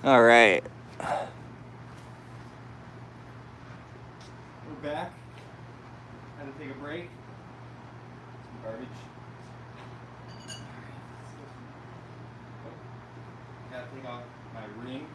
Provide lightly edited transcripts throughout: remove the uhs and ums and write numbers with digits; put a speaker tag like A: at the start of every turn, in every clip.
A: All right.
B: We're back. Had to take a break. Some garbage. Gotta take off my ring.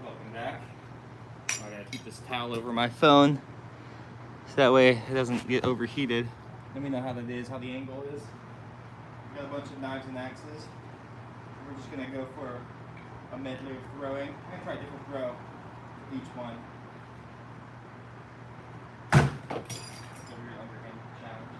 B: Welcome back. I gotta keep this towel over my phone so that way it doesn't get overheated. Let me know how that is, how the angle is. We got a bunch of knives and axes. We're just gonna go for a medley of throwing. I'm gonna try a different throw for each one. So your underhand challenge.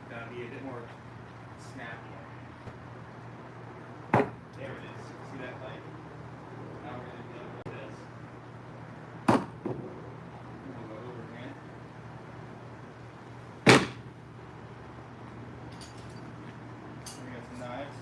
B: Gotta be a bit more snappy. There it is. See that light? Now we're gonna go with this. We'll go overhand. We got some knives.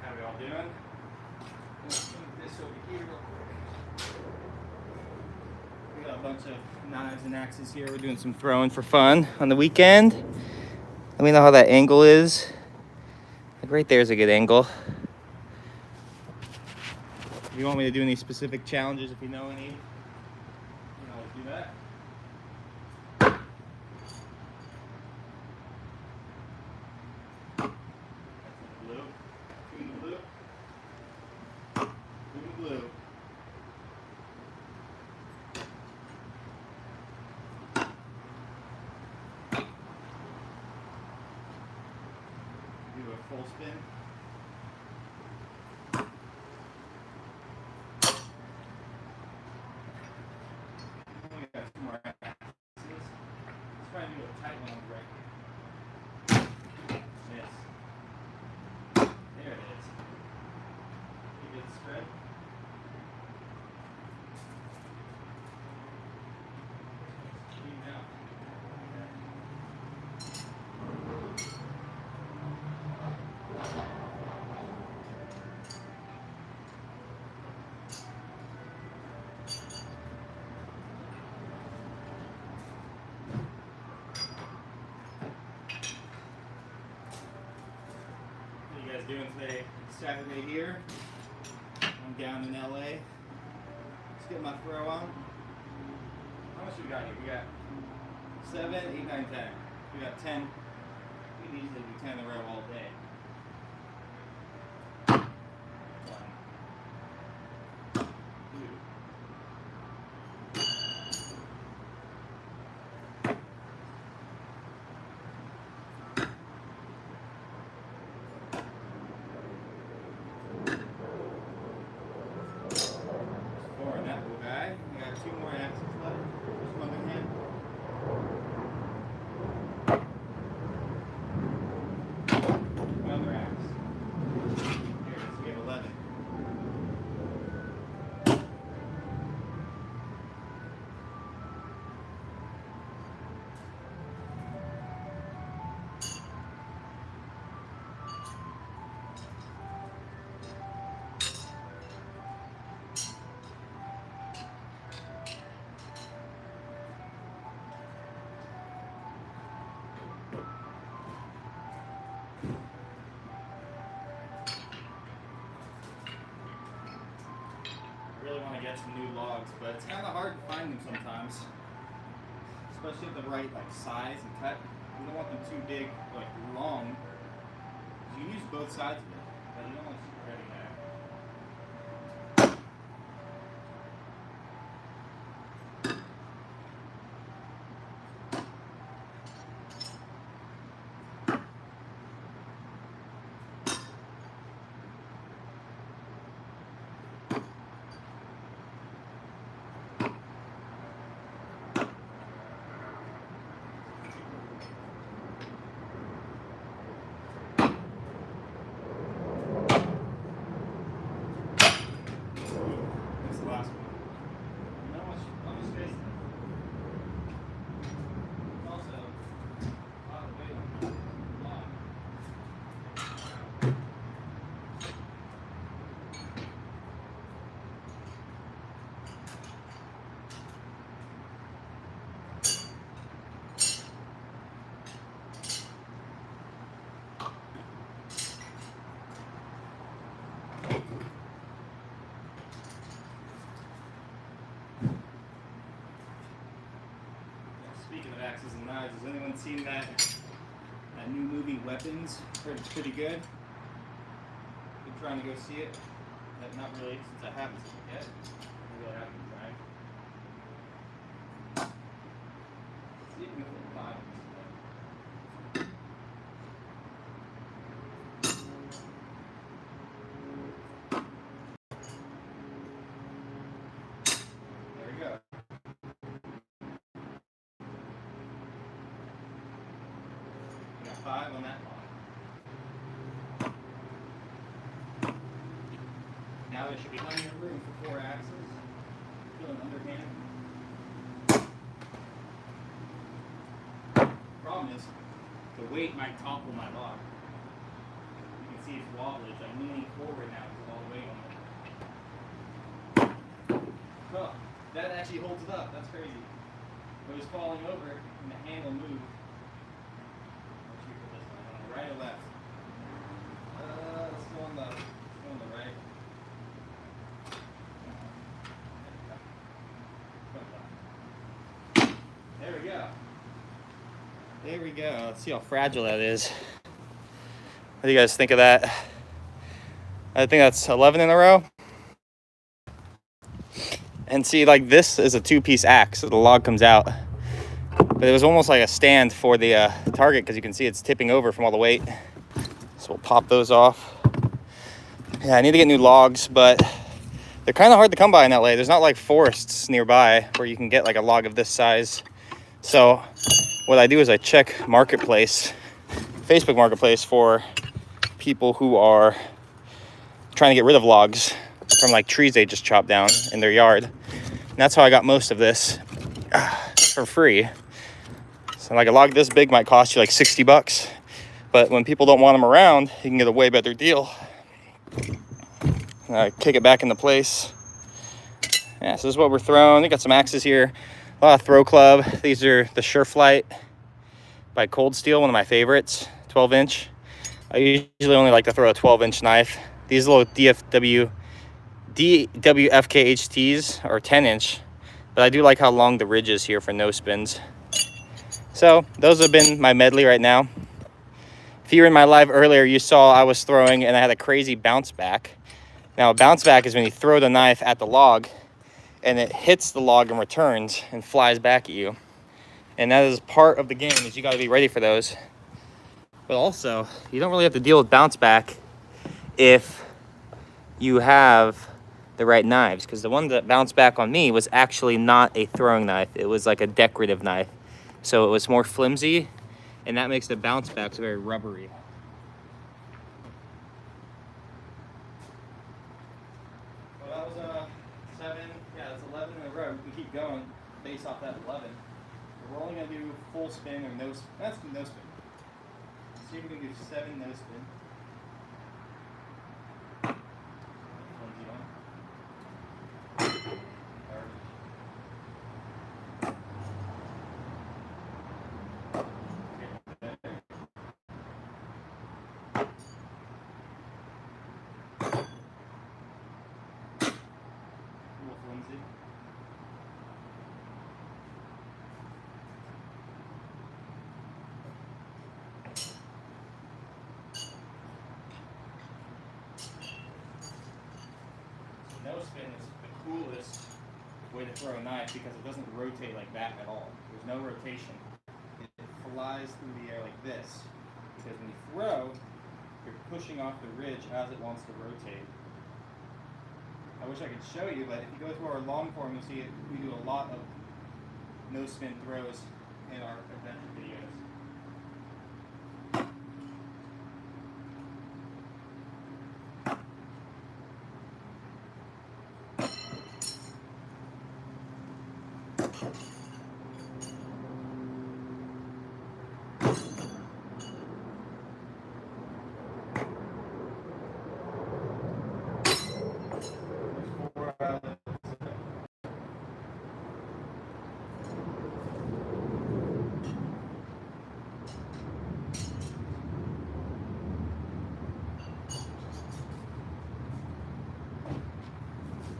B: How we all doing? Let's move this over here real quick. We got a bunch of knives and axes here. We're doing some throwing for fun on the weekend. Let me know how that angle is. Like right there's a good angle. If you want me to do any specific challenges, if you know any, you can always do that. Blue. Blue. Blue. Do a full spin. We got two more axes. Let's try and do a tight one right here. Miss. There it is. You get the spread. Clean out. doing today? Saturday here. I'm down in LA. Let's get my throw on. How much we got here? We got 7, 8, 9, 10. We got 10. We can easily do 10 in a row all day. 1, 2. Really want to get some new logs, but it's kind of hard to find them sometimes, especially at the right size and cut. You don't want them too big, long. You can use both sides of it, but you don't want to super heavy there. Speaking of axes and knives, has anyone seen that new movie Weapons? Heard it's pretty good. Been trying to go see it, but not really since I haven't seen it yet. I really haven't tried. See if we can flip 5. There we go. We got 5 on that line. Now there should be plenty of room for 4 axes. Feel an underhand. Problem is, the weight might topple my log. You can see it's wobbly. I'm leaning forward now with all the weight on it. Oh, that actually holds it up. That's crazy. It was falling over and the handle moved. Let's shoot for this one. On the right or left? Let's go on the right. There we go. There we go. Let's see how fragile that is. What do you guys think of that? I think that's 11 in a row. And see, this is a 2-piece axe, so the log comes out. But it was almost like a stand for the target, because you can see it's tipping over from all the weight. So we'll pop those off. Yeah, I need to get new logs, but they're kind of hard to come by in LA. There's not forests nearby where you can get a log of this size. So what I do is I check Marketplace, Facebook Marketplace, for people who are trying to get rid of logs from trees they just chopped down in their yard. And that's how I got most of this for free. So a log this big might cost you $60, but when people don't want them around, you can get a way better deal. And I kick it back into place. Yeah, so this is what we're throwing. We got some axes here. A lot of throw club. These are the Sureflight by Cold Steel, one of my favorites, 12-inch. I usually only like to throw a 12-inch knife. These little DWFK HTs are 10-inch, but I do like how long the ridge is here for no spins. So those have been my medley right now. If you were in my live earlier, you saw I was throwing and I had a crazy bounce back. Now a bounce back is when you throw the knife at the log and it hits the log and returns and flies back at you. And that is part of the game, is you gotta be ready for those. But also, you don't really have to deal with bounce back if you have the right knives, because the one that bounced back on me was actually not a throwing knife. It was like a decorative knife. So it was more flimsy, and that makes the bounce backs very rubbery. Well, that was 7, yeah, that's 11 in a row. We can keep going based off that 11. But we're only gonna do full spin or no spin. That's no spin. Let's see if we can do 7 no spin. No spin is the coolest way to throw a knife because it doesn't rotate like that at all. There's no rotation. It flies through the air like this, because when you throw, you're pushing off the ridge as it wants to rotate. I wish I could show you, but if you go through our long form, you'll see it. We do a lot of no spin throws in our adventure videos.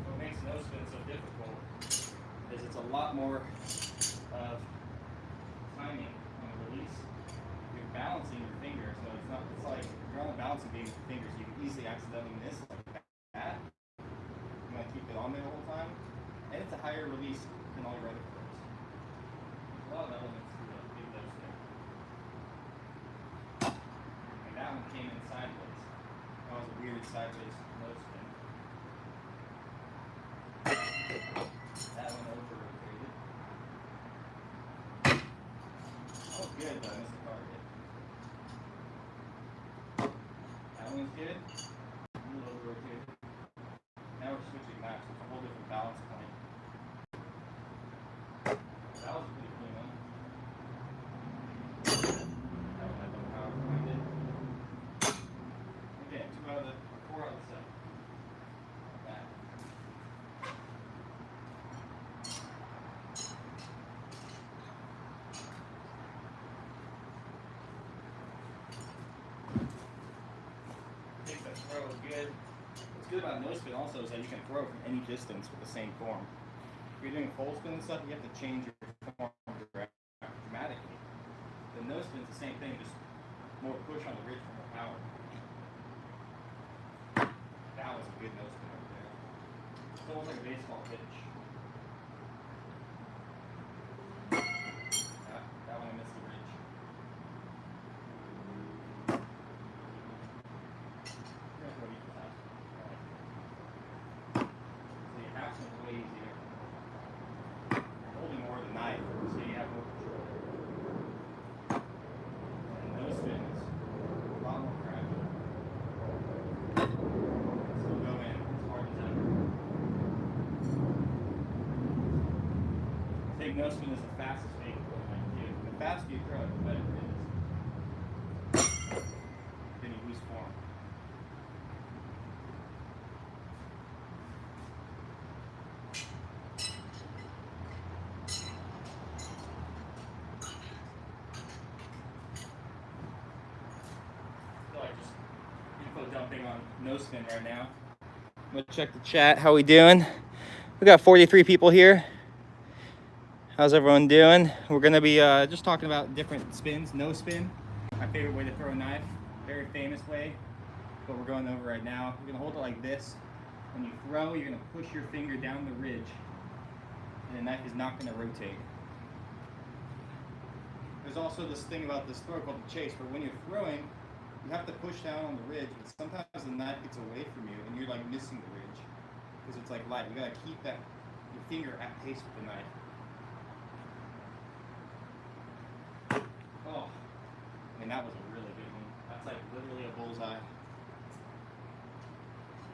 B: What makes no spin so difficult is it's a lot more of timing on the release. You're balancing your finger, so it's not. It's like you're on a balancing beam with your fingers. You can easily accidentally miss like that. You want to keep it on there the whole time, and it's a higher release than all your other throws. A lot of elements to the big no spin. And that one came in sideways. That was a weird sideways no spin. That one over rotated. Oh, good, but I missed the target. That one's good. A little over rotated. Now we're switching back, so it's a whole different balance point. That was a pretty clean one. That one had no power behind it. Okay, 4 out of 7. Not bad. I think that throw is good. What's good about no spin also is that you can throw from any distance with the same form. If you're doing full spin and stuff, you have to change your form dramatically. The no spin is the same thing, just more push on the ridge for more power. That was a good no spin over there. It's almost like a baseball pitch. That one I missed the ridge. So your half spin is way easier. You're holding more of the knife, so you have more control. And no spin is a lot more crappy. Still go in as hard as ever. I think no spin is the fastest way to throw a knife too. The faster you throw it, the better it is. Then you lose form. I feel like just dumping on no spin right now. I'm gonna check the chat. How we doing? We got 43 people here. How's everyone doing? We're gonna be just talking about different spins. No spin, my favorite way to throw a knife. Very famous way, but we're going over right now. You're gonna hold it like this. When you throw, you're gonna push your finger down the ridge, and the knife is not gonna rotate. There's also this thing about this throw called the chase, where when you're throwing, you have to push down on the ridge, but sometimes the knife gets away from you, and you're like missing the ridge because it's like light. You gotta keep that your finger at pace with the knife. Oh, I mean, that was a really good one. That's like literally a bullseye.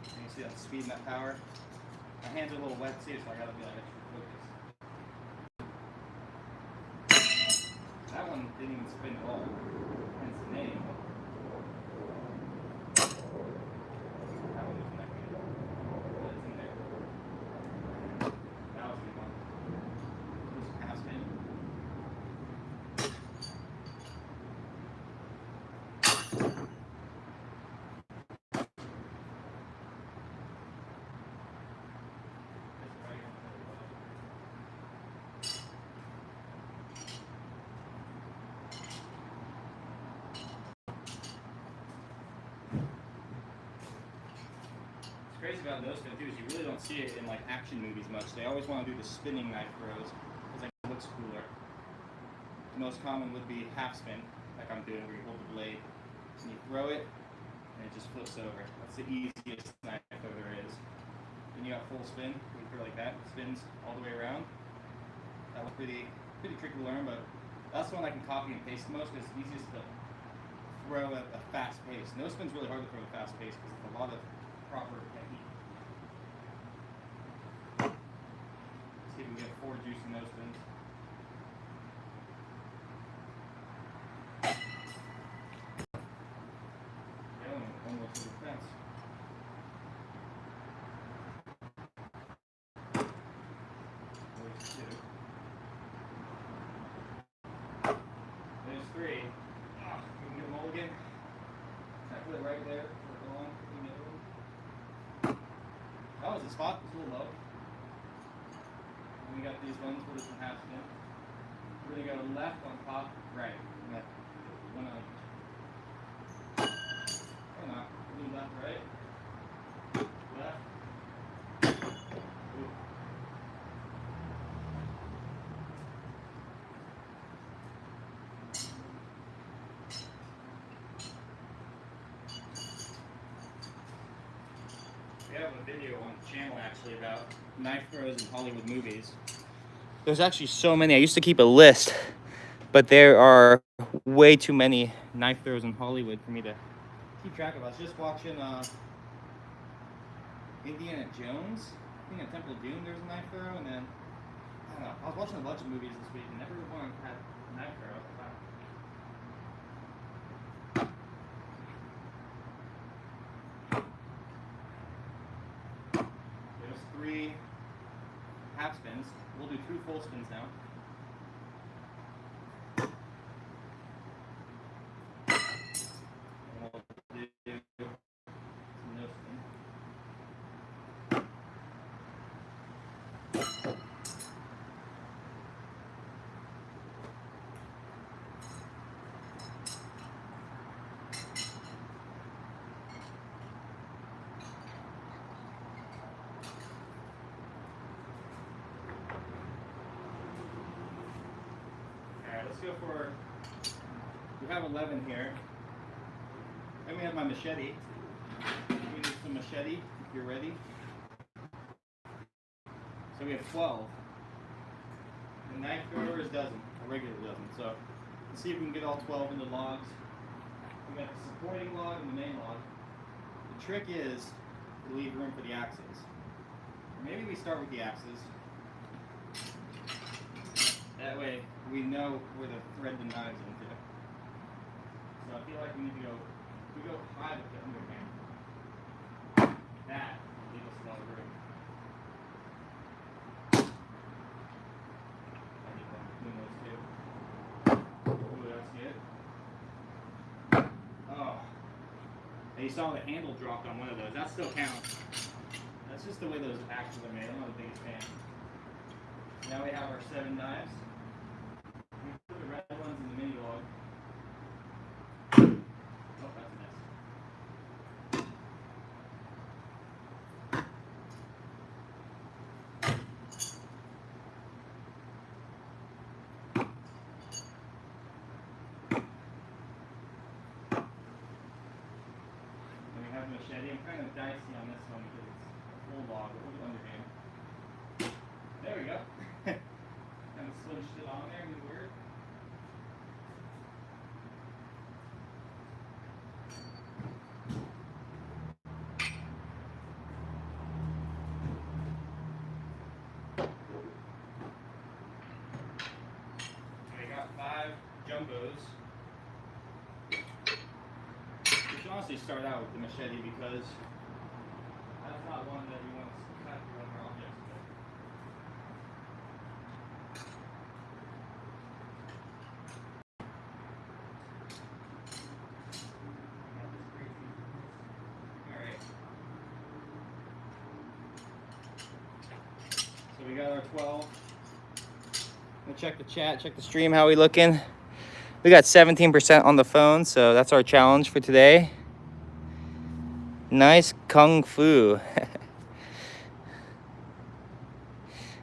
B: And you see that speed and that power? My hands are a little wet too, so I gotta be like extra focused. That one didn't even spin at all. Hence the name. That one wasn't that good. But it's in there. That was a good one. It was a half spin. Crazy about those things too is you really don't see it in like action movies much. They always want to do the spinning knife throws because like it looks cooler. The most common would be half spin, like I'm doing, where you hold the blade and you throw it and it just flips over. That's the easiest knife throw there is. Then you got full spin, where you throw like that, it spins all the way around. That was pretty tricky to learn, but that's the one I can copy and paste the most because it's easiest to throw at a fast pace. No spin's really hard to throw at a fast pace because it's a lot of proper technique. Let's see if we can get 4 juicy nose spins. Yeah, almost to the fence. There's 2. There's 3. Ah, we can get them all again. Can I put it right there? That was the spot, it was a little low. And we got these ones where there's some half spin. We're going to go left on top, right. Left. One on each. Or not. We'll do left, right. Left. Ooh. We have a video on the channel actually about knife throws in Hollywood movies. There's actually so many. I used to keep a list, but there are way too many knife throws in Hollywood for me to keep track of. I was just watching Indiana Jones. I think at Temple of Doom there's a knife throw, and then I don't know. I was watching a bunch of movies this week, and every one had a knife throw. There's 3 half spins. We'll do 2 full spins now. And we'll do some no spin. Let's go for, we have 11 here. Then we have my machete. We need some machete if you're ready. So we have 12. The knife throwers doesn't, a regular doesn't. So let's see if we can get all 12 into logs. We got the supporting log and the main log. The trick is to leave room for the axes. Or maybe we start with the axes. That way we know where to thread the knives into. So I feel like we need to go, we go high with the underhand. That will leave us a lot of room. I get that between those two. Ooh, that's good. Oh. You saw the handle dropped on one of those. That still counts. That's just the way those axles are made. I'm not the biggest fan. Now we have our 7 knives. We put the red ones in the mini log. Oh, that's a mess. And we have a machete. I'm kind of dicey on this one because it's a full log. But we'll underhand. There we go. Kind of slinched it on there. Weird. We got 5 jumbos. We should honestly start out with the machete because that's not one that you want to cut through other objects with. Alright. So we got our 12. I'm gonna check the chat, check the stream, how we looking? We got 17% on the phone, so that's our challenge for today. Nice kung fu.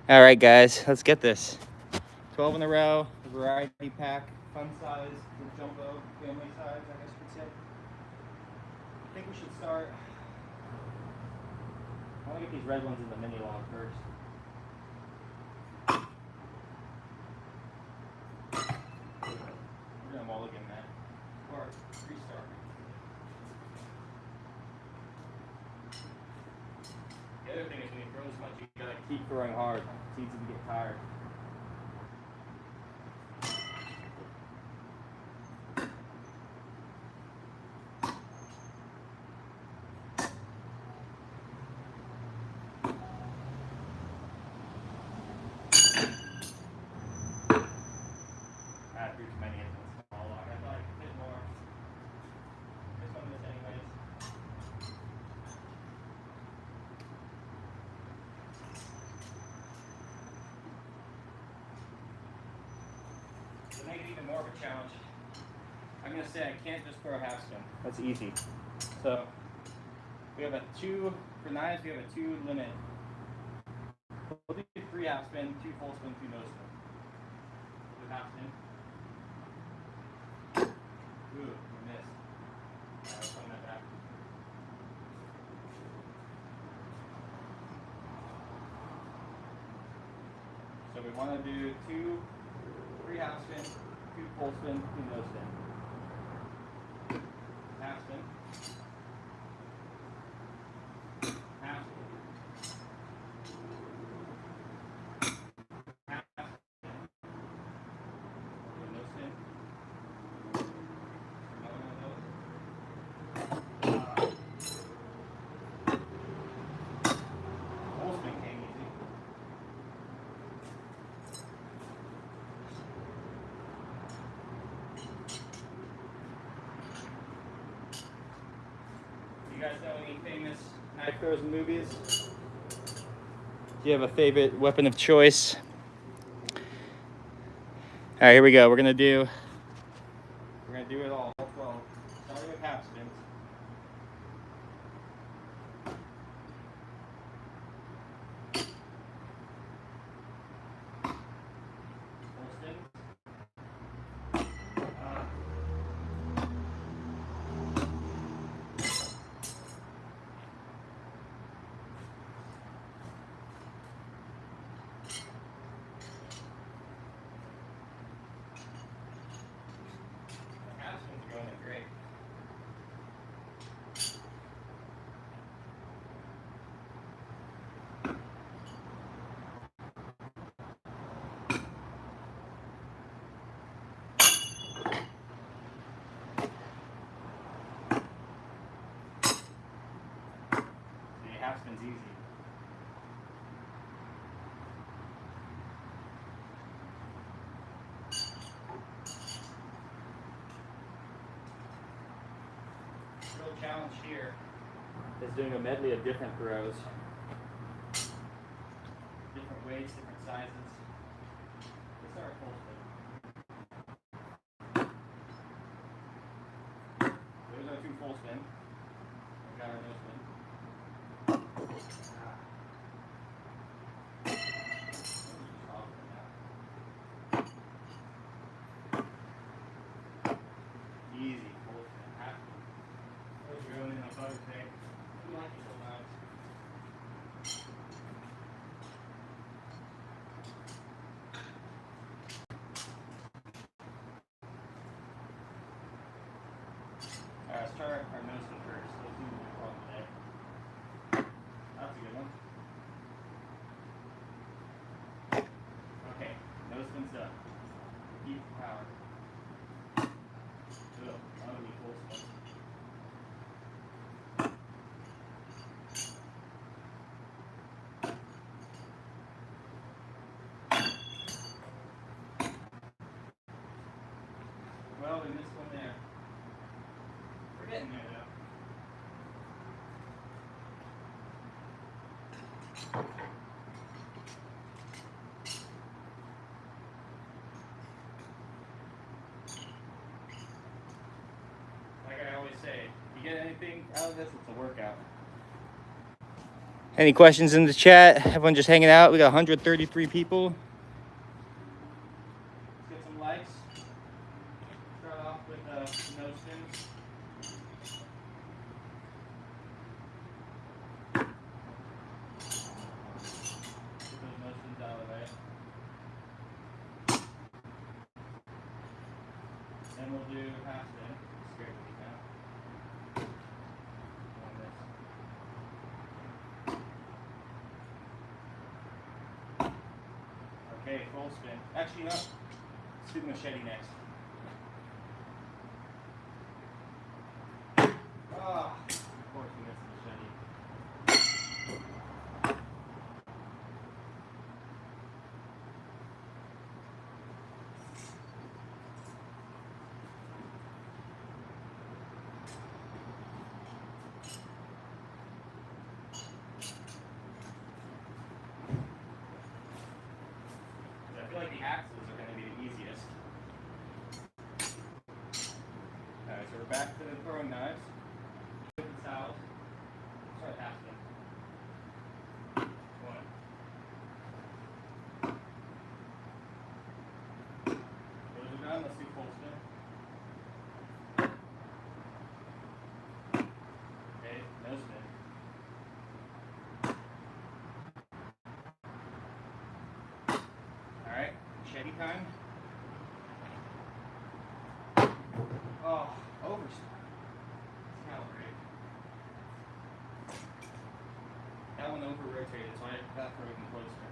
B: All right, guys, let's get this. 12 in a row, a variety pack, fun size, the jumbo, family size, I guess you could say. I think we should start. I want to get these red ones in the mini log first. We're gonna mulligan that. Or restart. The other thing is when you throw this much, you gotta keep throwing hard. It's easy to get tired. I threw too many in the small log. I thought I could fit more. This one missed anyways. To make it even more of a challenge, I'm going to say I can't just throw a half spin. That's easy. So we have a 2 for knives. We have a 2 limit. We'll do 3 half spin, 2 full spin, 2 no spin. With half spin. Ooh, we missed. Alright, let's run that back. So we want to do 3 half spin, 2 full spin, 2 no spin. Half spin. Half spin. Half spin. No spin. Another one of those. Full spin came easy. You guys know any famous knife throws in movies? Do you have a favorite weapon of choice? All right, here we go. We're gonna do it all 12. Starting with half spins. Full spins. Half spins are going in great. See, half spin's easy. real challenge here is doing a medley of different throws. Different weights, different sizes. Let's start full spin. There's our 2 full spin. We got our no spin. Easy full spin. Half. Those are going in a butter thing. We like it so much. Alright, let's try our nose spin first. Let's do the problem today. That's a good one. Okay, nose spin's done. Keep the power. Good. Now we full spin. Well, we missed one there. We're getting there though. Like I always say, if you get anything out of this, it's a workout. Any questions in the chat? Everyone just hanging out? We got 133 people. Let's get some likes. Start off with no spins. Get those no spins out of the way. Then we'll do half spin. Scared of me now. On this. Okay, full spin. Actually, no. Let's do the machete next. Ah, of course we missed the machete. I feel like the axes are going to be the easiest. Alright, so we're back to the throwing knives. Different styles. Start half spin. 1. Those are done. Let's do full spin. Okay, no spin. Alright, machete time. Oh, overspin. Let's calibrate. That one over rotated, so I got throw even closer.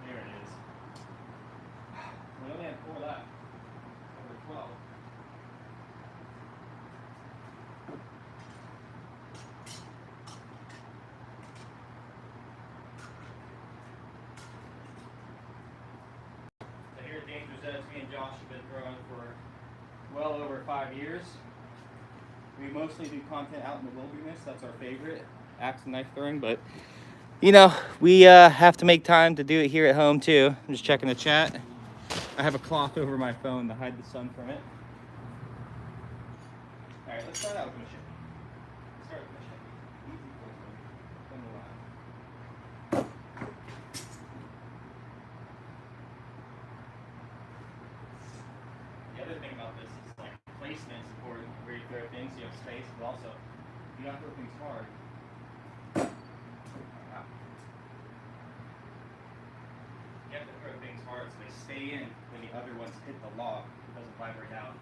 B: There it is. We only had 4 left. Over 12. So here at Dangerous Edge, me and Josh have been throwing for well over 5 years. We mostly do content out in the wilderness. That's our favorite, axe and knife throwing. But, you know, we have to make time to do it here at home, too. I'm just checking the chat. I have a cloth over my phone to hide the sun from it. All right, let's start out with machete. Let's start with machete. Easy full spin. From the line. The other thing about this is like placement is important where you throw things, you have space, but also you don't throw things hard. Wow. You have to throw things hard so they stay in when the other ones hit the log. It doesn't vibrate out.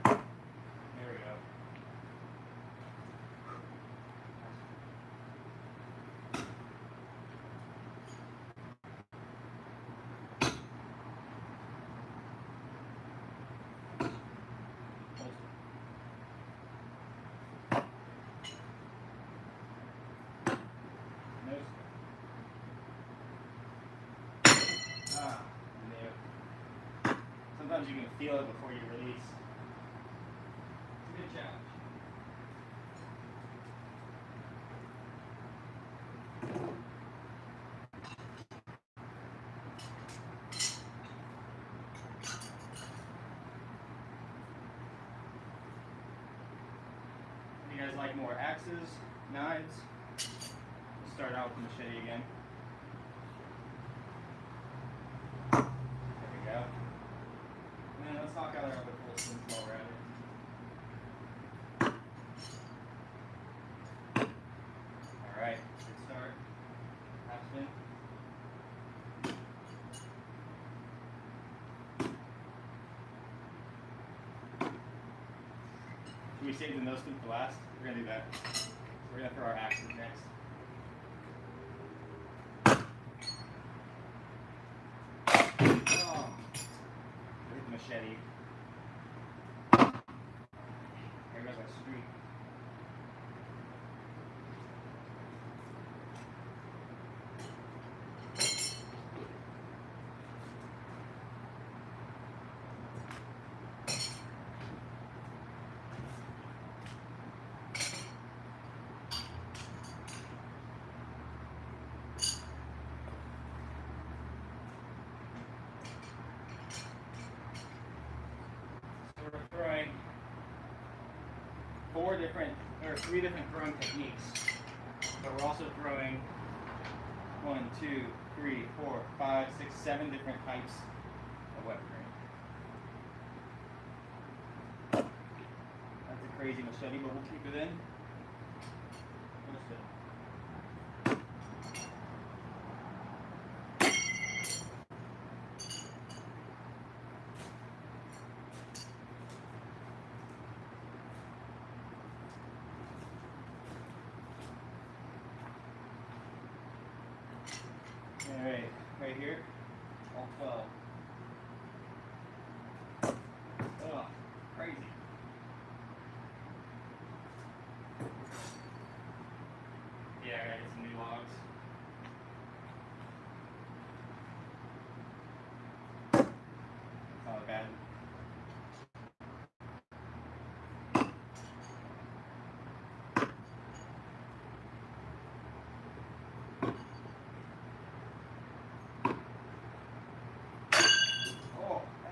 B: There we go. Sometimes sometimes you can feel it before you release. It's a good challenge. You guys like more axes, knives? We'll start out with the machete again. There we go. And then let's knock out our other full spins while we're at it. Alright, good start. Half spin. Should we save the nose spin for last? We're going to do that. We're going to throw our axes next. Oh, hit the machete. There goes our streak. Three different throwing techniques, but we're also throwing 1, 2, 3, 4, 5, 6, 7 different types of weaponry. That's a crazy machete, but we'll keep it in. Alright, right here, all 12. Ugh, crazy. Yeah, I gotta get some new logs. It's not bad.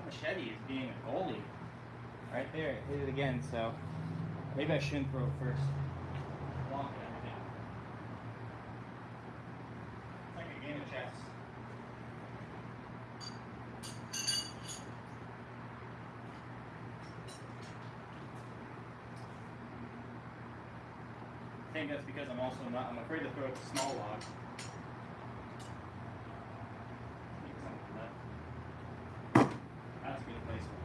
B: Machete is being a goalie. Right there, it hit it again, so maybe I shouldn't throw it first. Block it, everything. It's like a game of chess. I think that's because I'm afraid to throw it to small log. That's a good placement.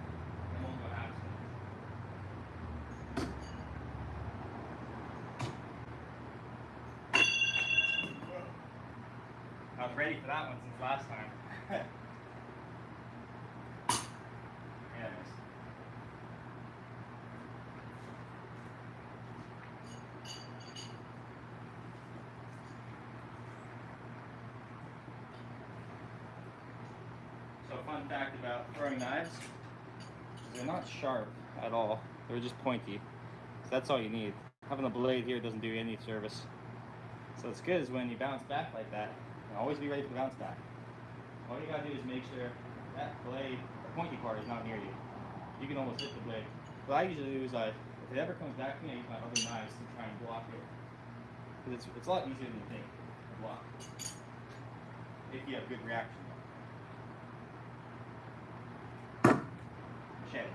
B: Then we'll go half spin. I was ready for that one since last time. Yeah, nice. So fun fact about throwing knives, they're not sharp at all. They're just pointy. So that's all you need. Having a blade here doesn't do any service. So what's good is when you bounce back like that, always be ready for the bounce back. All you gotta do is make sure that blade, the pointy part, is not near you. You can almost hit the blade. What I usually do is if it ever comes back to me, I use my other knives to try and block it. Because it's a lot easier than you think to block. If you have good reaction. Machete.